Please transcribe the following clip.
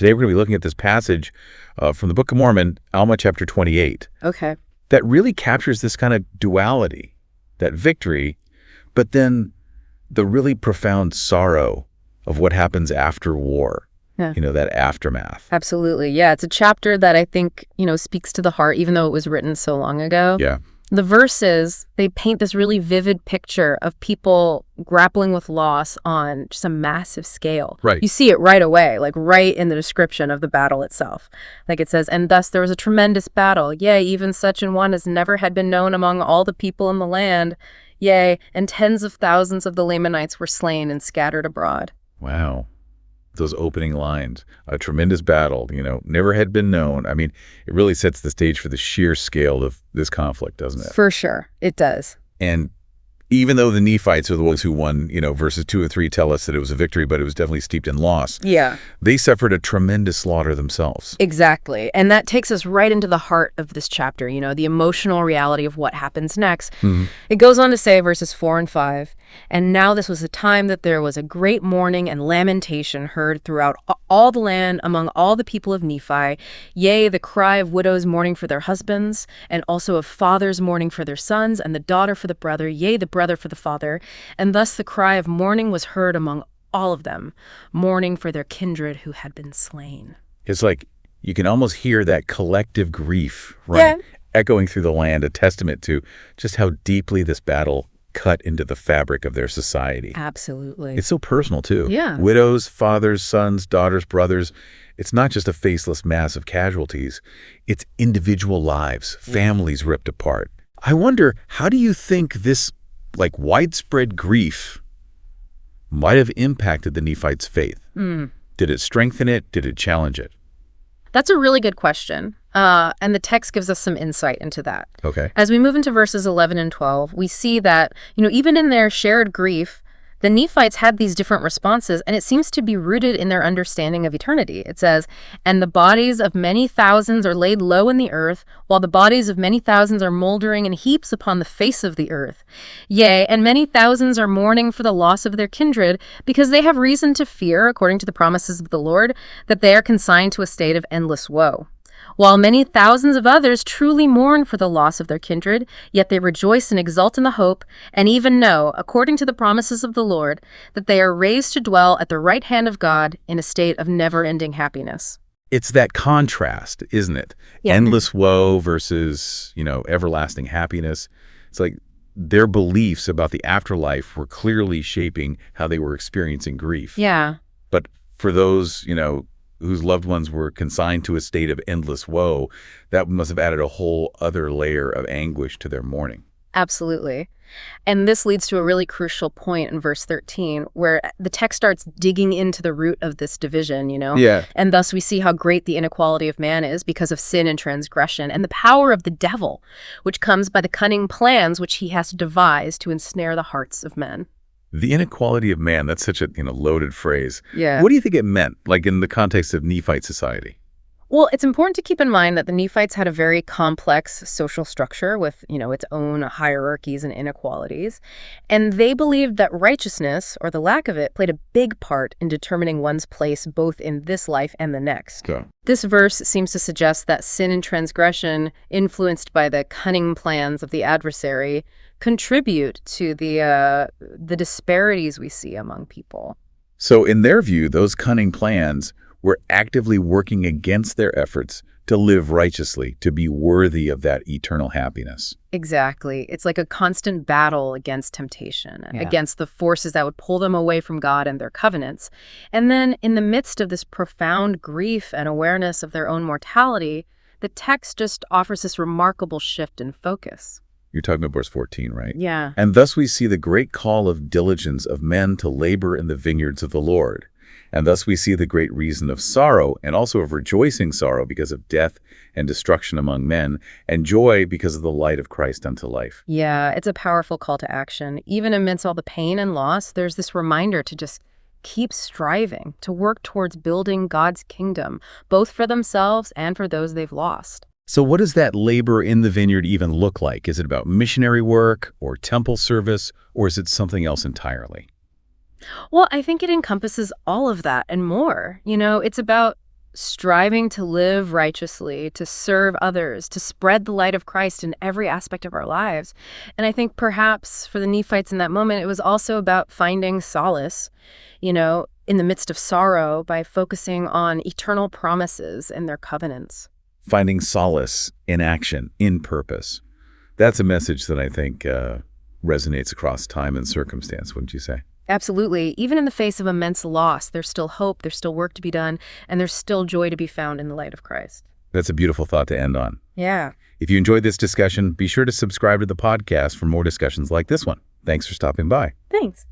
Today we're going to be looking at this passage from the Book of Mormon, Alma chapter 28. Okay. That really captures this kind of duality, that victory, but then the really profound sorrow of what happens after war. Yeah. That aftermath. Absolutely. Yeah, it's a chapter that I think, speaks to the heart, even though it was written so long ago. Yeah. The verses, they paint this really vivid picture of people grappling with loss on just a massive scale. Right. You see it right away, like right in the description of the battle itself. Like it says, "And thus there was a tremendous battle. Yea, even such an one as never had been known among all the people in the land. Yea, and tens of thousands of the Lamanites were slain and scattered abroad." Wow. Those opening lines, a tremendous battle, never had been known. I mean, it really sets the stage for the sheer scale of this conflict, doesn't it? For sure, it does. And even though the Nephites are the ones who won, verses 2 and 3 tell us that it was a victory, but it was definitely steeped in loss. Yeah. They suffered a tremendous slaughter themselves. Exactly. And that takes us right into the heart of this chapter, the emotional reality of what happens next. Mm-hmm. It goes on to say, verses 4 and 5, "And now this was a time that there was a great mourning and lamentation heard throughout all the land among all the people of Nephi, yea, the cry of widows mourning for their husbands, and also of fathers mourning for their sons, and the daughter for the brother, yea, the brother for the father. And thus the cry of mourning was heard among all of them, mourning for their kindred who had been slain." It's like you can almost hear that collective grief, right? Yeah. Echoing through the land, a testament to just how deeply this battle cut into the fabric of their society. Absolutely. It's so personal, too. Yeah. Widows, fathers, sons, daughters, brothers. It's not just a faceless mass of casualties. It's individual lives, families ripped apart. I wonder, how do you think this widespread grief might have impacted the Nephites' faith? Did it strengthen it? Did it challenge it? That's a really good question. And the text gives us some insight into that. Okay. As we move into verses 11 and 12, we see that, even in their shared grief, the Nephites had these different responses, and it seems to be rooted in their understanding of eternity. It says, "And the bodies of many thousands are laid low in the earth, while the bodies of many thousands are moldering in heaps upon the face of the earth. Yea, and many thousands are mourning for the loss of their kindred, because they have reason to fear, according to the promises of the Lord, that they are consigned to a state of endless woe. While many thousands of others truly mourn for the loss of their kindred, yet they rejoice and exult in the hope, and even know, according to the promises of the Lord, that they are raised to dwell at the right hand of God in a state of never-ending happiness." It's that contrast, isn't it? Yeah. Endless woe versus, everlasting happiness. It's like their beliefs about the afterlife were clearly shaping how they were experiencing grief. Yeah. But for those, whose loved ones were consigned to a state of endless woe, that must have added a whole other layer of anguish to their mourning. Absolutely. And this leads to a really crucial point in verse 13, where the text starts digging into the root of this division, Yeah. And thus we see how great the inequality of man is because of sin and transgression, and the power of the devil, which comes by the cunning plans which he has devised to ensnare the hearts of men. The inequality of man, that's such a loaded phrase. Yeah. What do you think it meant, in the context of Nephite society? Well, it's important to keep in mind that the Nephites had a very complex social structure with, its own hierarchies and inequalities. And they believed that righteousness, or the lack of it, played a big part in determining one's place both in this life and the next. Okay. This verse seems to suggest that sin and transgression, influenced by the cunning plans of the adversary, contribute to the disparities we see among people. So in their view, those cunning plans were actively working against their efforts to live righteously, to be worthy of that eternal happiness. Exactly. It's like a constant battle against temptation, against the forces that would pull them away from God and their covenants. And then in the midst of this profound grief and awareness of their own mortality, the text just offers this remarkable shift in focus. You're talking about verse 14, right? Yeah. "And thus we see the great call of diligence of men to labor in the vineyards of the Lord. And thus we see the great reason of sorrow, and also of rejoicing sorrow because of death and destruction among men, and joy because of the light of Christ unto life." Yeah, it's a powerful call to action. Even amidst all the pain and loss, there's this reminder to just keep striving, to work towards building God's kingdom, both for themselves and for those they've lost. So what does that labor in the vineyard even look like? Is it about missionary work or temple service, or is it something else entirely? Well, I think it encompasses all of that and more. It's about striving to live righteously, to serve others, to spread the light of Christ in every aspect of our lives. And I think perhaps for the Nephites in that moment, it was also about finding solace, in the midst of sorrow by focusing on eternal promises and their covenants. Finding solace in action, in purpose. That's a message that I think resonates across time and circumstance, wouldn't you say? Absolutely. Even in the face of immense loss, there's still hope, there's still work to be done, and there's still joy to be found in the light of Christ. That's a beautiful thought to end on. Yeah. If you enjoyed this discussion, be sure to subscribe to the podcast for more discussions like this one. Thanks for stopping by. Thanks.